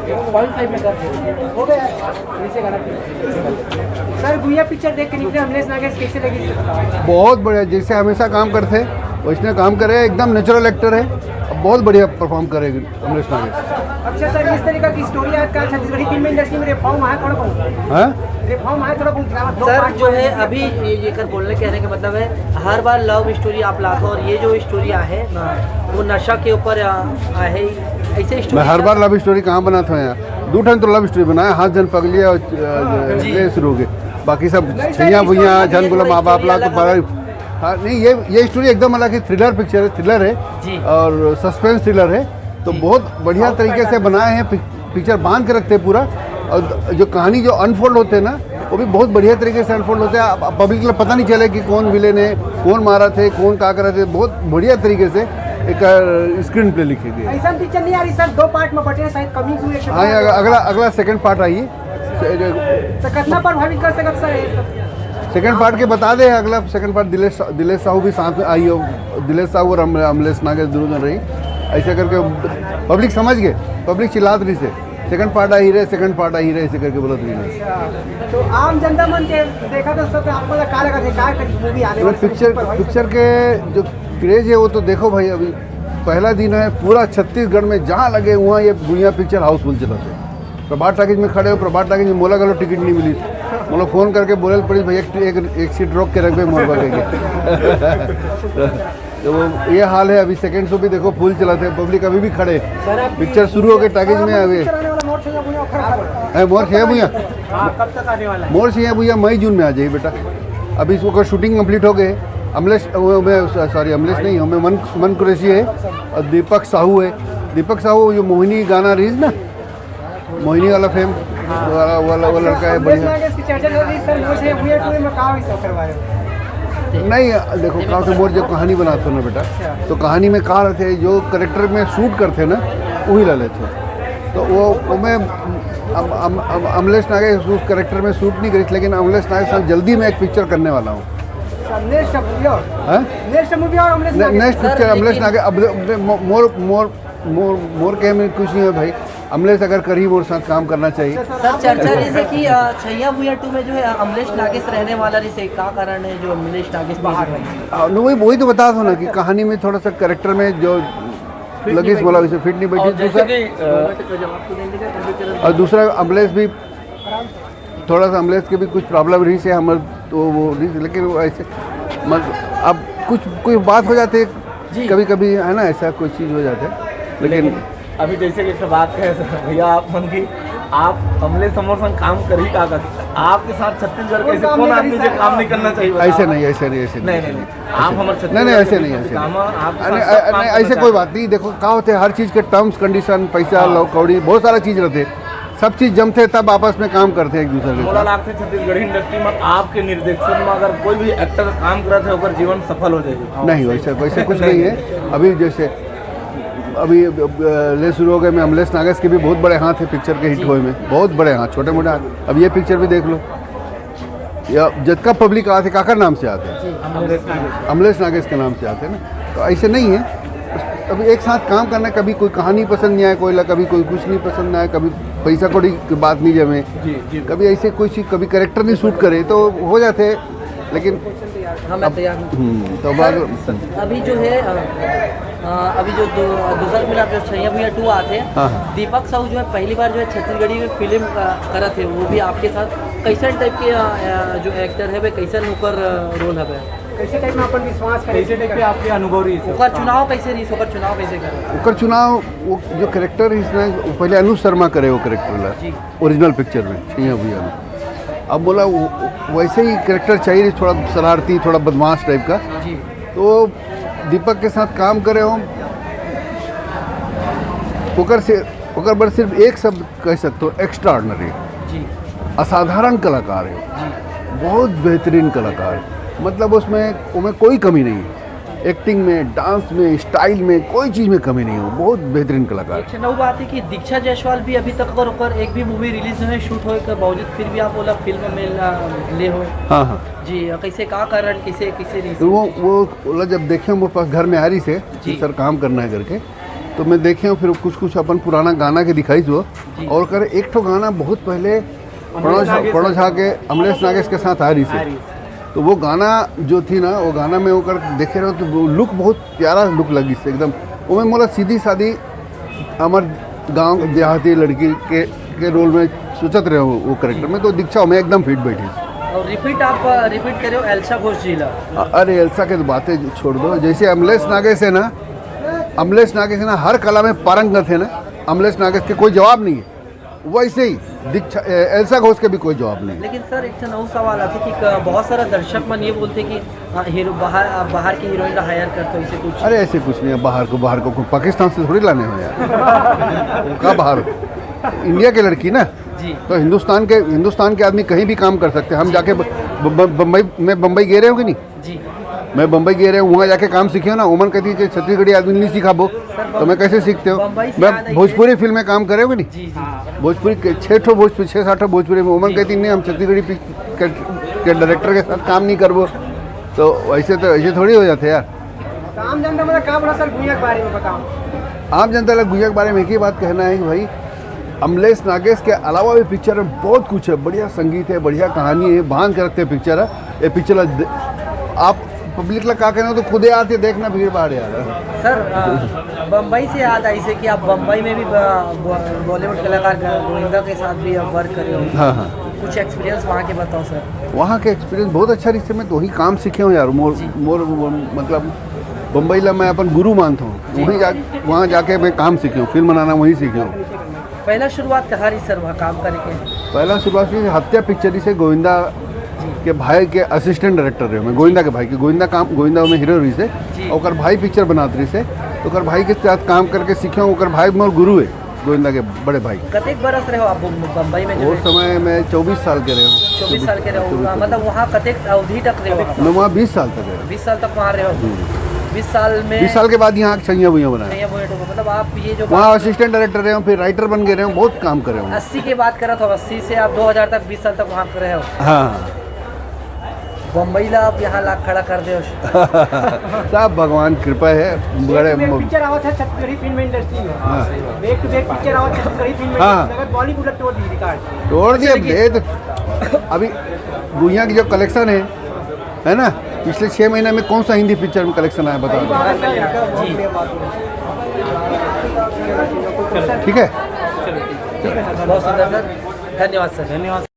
0.5 में कर हो गया नीचे गाना। सर भूया पिक्चर देख के निकले अमलेश नागेश, कैसे लगी? बहुत बढ़िया, जैसे हमेशा काम करते हैं वैसे काम करे, एकदम नेचुरल एक्टर है, बहुत बढ़िया परफॉर्म करेगी अमलेश नागेश। अच्छा सर, इस तरीका की स्टोरी आज का छत्तीसगढ़ी फिल्म इंडस्ट्री में रिफॉर्म आया थोड़ा बहुत, हाँ रिफॉर्म आया थोड़ा बहुत सर जो है अभी ये कर बोलने कहने का मतलब है हर बार लव स्टोरी आप लाते हो और ये जो स्टोरी है वो नशा के ऊपर है, ऐसे स्टोरी मैं हर बार लव स्टोरी कहाँ बनाता हूँ यार, 2 ठन तो लव स्टोरी बनाया, हाथ जन पगलिया और शुरू हो गए, बाकी सब छैया भुइया जन बोला माँ बाप ला तो बड़ा। हाँ नहीं, ये स्टोरी एकदम अलग है, थ्रिलर पिक्चर है, थ्रिलर है और सस्पेंस थ्रिलर है, तो बहुत बढ़िया तरीके से बनाए हैं, पिक्चर बांध के रखते हैं पूरा, और जो कहानी जो अनफोल्ड होते हैं ना वो भी बहुत बढ़िया तरीके से अनफोल्ड होते हैं, पब्लिक को पता नहीं चले कि कौन विलेन है, कौन मारा थे, कौन क्या कर रहे थे, बहुत बढ़िया तरीके से एक स्क्रीन प्ले लिखी गई है। ऐसा पिक्चर नहीं आ रही सर, 2 पार्ट में बटे शायद कमिंग हुए। हाँ अगला सेकंड पार्ट आइए, तो कितना प्रभावित कर सकता सर? सेकंड पार्ट के बता दे, अगला सेकंड पार्ट दिलेश साहू भी साथ में आई हो, दिलेश साहू और अमलेश नागेश दोनों रही, ऐसे करके पब्लिक समझ गए, पब्लिक चिल्लात रही से सेकंड पार्ट आ ही रहे, सेकंड पार्ट आ ही रहे, ऐसे करके बोलत रही। तो आम जनता मन के देखा तो सब आपको क्या लगा था, क्या मूवी आने वाली पिक्चर के जो क्रेज है वो तो देखो भाई, अभी पहला दिन है, पूरा छत्तीसगढ़ में जहाँ लगे वहाँ ये भुइया पिक्चर हाउसफुल चला था। प्रभात टाकीज में खड़े हो, प्रभात टाकीज में मोला गलो टिकट नहीं मिली, मतलब फ़ोन करके बोले पड़ी भाई एक सीट रोक के रख पे मोर बगेगी। तो वो ये हाल है, अभी सेकंड शो भी देखो फुल चलाते हैं, पब्लिक अभी भी खड़े, पिक्चर शुरू हो गए टाकीज में अभी मोर छैया भुइया, कब तक आने वाला है? मोर छैया भुइया मई जून में आ जाइए बेटा, अभी इसको शूटिंग कंप्लीट हो गए। अमलेश नहीं, हमें मन कुरैशी है और दीपक साहू है, दीपक साहू जो मोहिनी गाना रीज ना, मोहिनी वाला फेम वाला लड़का है, बढ़िया। नहीं देखो कहाँ से मोर जब कहानी बनाते हो ना बेटा, तो कहानी में कहा रहते जो करेक्टर में शूट करते ना वही ला लेते, तो वो मैं अमलेश नागेश उस करेक्टर में शूट नहीं करी, लेकिन अमलेश नागेश साथ जल्दी मैं एक पिक्चर करने वाला हूँ, नेक्स्ट पिक्चर अमलेश नागेश। मोर के में कुछ नहीं है भाई, अमलेश अगर करी मोर साथ काम करना चाहिए। सर चर्चा जैसे कि छैया भुइया 2 में जो है अमलेश नागेश रहने वाला जैसे क्या कारण है जो अमलेश नागेश बाहर है? वही तो बता दो ना कि कहानी में थोड़ा सा करेक्टर में जो लगेश बोला वैसे फिट नहीं बैठी, और दूसरा अमलेश भी थोड़ा सा, अमलेश के भी कुछ प्रॉब्लम रही से हम तो वो रही, लेकिन वो ऐसे अब कोई बात हो जाती है कभी कभी है ना, ऐसा कोई चीज़ हो जाता है। लेकिन अभी जैसे कि बात कहे भैया आप मन की आप अमलेश समोर संग काम कर ही का आपके साथ छत्तीसगढ़ के ऐसे कौन आदमी जो काम नहीं करना चाहिए? ऐसे नहीं आप हमारे नहीं ऐसे कोई बात नहीं। देखो क्या होते हैं, हर चीज़ के टर्म्स कंडीशन, पैसा कौड़ी बहुत सारा चीज़ रहते, सब चीज़ जमते तब आपस में काम करते हैं एक दूसरे के साथ। लागते छत्तीसगढ़ी इंडस्ट्री में आपके निर्देशन में अगर कोई भी एक्टर काम करते है ओकर जीवन सफल हो जाएगी? नहीं, वैसे कुछ नहीं है। अभी जैसे अभी ले शुरू हो गए में अमलेश नागेश के भी बहुत बड़े हाथ है पिक्चर के हिट होए में, बहुत बड़े हाथ, छोटे मोटे हाथ। अब ये पिक्चर भी देख लो, या जितना पब्लिक आते काकर नाम से आते हैं, अमलेश नागेश के नाम से आते हैं ना, तो ऐसे नहीं है। अभी एक साथ काम करना, कभी कोई कहानी पसंद नहीं आए कोई, कभी कोई कुछ नहीं पसंद आए, कभी पैसा कौड़ी की बात नहीं जमे, कभी ऐसे कोई चीज़, कभी कैरेक्टर नहीं शूट करे तो हो जाते हैं, लेकिन मैं तैयार हूँ। तो अभी जो है अभी जो दूसरा फिल्म जो छैया भुइया 2 आते हैं, दीपक साहू जो है पहली बार जो है छत्तीसगढ़ी में फिल्म करा थे, वो भी आपके साथ कैसे टाइप के जो एक्टर है वे कैसे ऊपर रोल है, कैसे टाइप में अपन विश्वास करें, कैसे टाइप पे आपके अनुभव रही, ओकर चुनाव कैसे रही, ओकर चुनाव कैसे करे? ओकर चुनाव वो जो करेक्टर इसमें पहले अनुज शर्मा करे वो करेक्टर वाला ओरिजिनल पिक्चर में छैया भुइया में, अब बोला वैसे ही करेक्टर चाहिए, थोड़ा शरारती, थोड़ा बदमाश टाइप का, तो दीपक के साथ काम करे हो, ओकर पर सिर्फ एक शब्द कह सकते हो, एक्स्ट्रा ऑर्डिनरी, असाधारण कलाकार है, बहुत बेहतरीन कलाकार है, मतलब उसमें कोई कमी नहीं है, एक्टिंग में, डांस में, स्टाइल में, कोई चीज़ में कमी नहीं हो, बहुत बेहतरीन कलाकार। एक नई बात है कि दीक्षा जायसवाल भी अभी तक अगर एक भी मूवी रिलीज में शूट होए के बावजूद फिर भी आप बोला फिल्म में ले हो। हाँ जी, कैसे का कारण, कैसे तो वो जब देखे मेरे पास घर में आ रही से सर काम करना है करके, तो तो मैं देखे हूँ, फिर कुछ कुछ अपन पुराना गाना के दिखाई जो और कर एक ठो गाना बहुत पहले प्रणव झा के अमलेश नागेश के साथ आ रही थी, तो वो गाना जो थी ना, वो गाना में वो कर देखे रहो तो वो लुक बहुत प्यारा लुक लगी से एकदम। वो मैं मोला सीधी सादी हमार गांव देहाती लड़की के रोल में सोचत रहे हो वो करेक्टर में, तो दीक्षा मैं एकदम फिट बैठी। और रिपीट करे हो एल्सा घोष जी ला। अरे एल्सा के तो बातें छोड़ दो, जैसे अमलेश नागेश है ना, अमलेश नागेश है ना हर कला में पारंगत है ना, अमलेश नागेश के कोई जवाब नहीं है, वैसे ही दीक्षा एल्सा घोष के भी कोई जवाब नहीं है। लेकिन सर एक नौ सवाल आते कि बहुत सारा दर्शक मन ये बोलते कि हीरो बाहर की हीरोइन का हायर करते हो, इसे कुछ। अरे ऐसे कुछ नहीं है, बाहर को पाकिस्तान से थोड़ी लाने हो यार कहाँ बाहर, इंडिया की लड़की ना जी। तो हिंदुस्तान के आदमी कहीं भी काम कर सकते हैं। हम जाके बम्बई, मैं बम्बई गए रहे हो कि नहीं जी, मैं बम्बई गए रहे हूँ, वहाँ जाके काम सीखे हो ना। उमन कहती है कि छत्तीसगढ़ी आदमी नहीं सीखा वो, तो मैं कैसे सीखते हो। मैं भोजपुरी फिल्म में काम करे हो कि नहीं, भोजपुरी 6-7 भोजपुरी में। उमन कहती नहीं हम छत्तीसगढ़ी के डायरेक्टर के साथ काम नहीं करबो, तो ऐसे थोड़ी हो जाते यार। आम जनता मतलब क्या बोला सर गुइया के बारे में बताओ। आम जनता लोग गुइया के बारे में एक ही बात कहना है कि भाई अमलेश नागेश के अलावा भी पिक्चर में बहुत कुछ है, बढ़िया संगीत है, बढ़िया कहानी है, बांध के रखते हैं पिक्चर है। ये पिक्चर आप पब्लिक ला क्या कहना तो खुदे आते देखना, भीड़ भाड़ यार। सर बम्बई से याद आई से कि आप बम्बई में भी बॉलीवुड कलाकार गोविंदा के साथ भी वर्क करे हो। हाँ हाँ, कुछ एक्सपीरियंस वहाँ के बताओ सर। वहाँ के एक्सपीरियंस बहुत अच्छा रिश्ते में तो वही काम सीखे हूँ यार। मोर मतलब बम्बई ला मैं अपन गुरु मानता हूँ, वहाँ जाके मैं काम सीखे हूँ, फिल्म बनाना वहीं सीखे हूँ। पहला शुरुआत कहाँ रही सर वहाँ काम करने के? पहला शुरुआत हत्या पिक्चर से गोविंदा के भाई के असिस्टेंट डायरेक्टर रहे मैं, गोविंदा के भाई के गोविंदा में हीरो रही से, और भाई पिक्चर बनात रही से, तो कर भाई के साथ काम करके सीखे हूँ। भाई मोर गुरु है गोविंदा के बड़े भाई। कतेक बरस रहे हो आप बम्बई में? उस समय मैं 24 साल के रहे हूँ। 24 साल के रहे हो, मतलब वहाँ कतेक अवधि तक रहे हो? मैं वहाँ 20 साल तक रहा। 20 साल तक वहाँ रहे हो? 20 साल में 20 साल के बाद यहाँ छैया भुइया बनाया। मतलब आप ये जो वहाँ असिस्टेंट डायरेक्टर रहे हूँ, फिर राइटर बन गए रहे हूँ, बहुत काम करे हूँ। 80 की बात करा था, 80 से आप 2000 तक 20 साल तक वहाँ पर रहे हो। हाँ बम्बई ला आप यहाँ लाख खड़ा कर दे सब भगवान कृपा है। बड़े पिक्चर आवत है छत्तीसगढ़ी फिल्म इंडस्ट्री में, बैक टू बैक पिक्चर आवत है छत्तीसगढ़ी फिल्म में, बॉलीवुड तोड़ दी रिकॉर्ड, तोड़ दिया। अभी दुनिया की जो कलेक्शन है ना, पिछले 6 महीने में कौन सा हिंदी पिक्चर में कलेक्शन आया बताओ। ठीक है, बहुत सुंदर सर, धन्यवाद सर। धन्यवाद।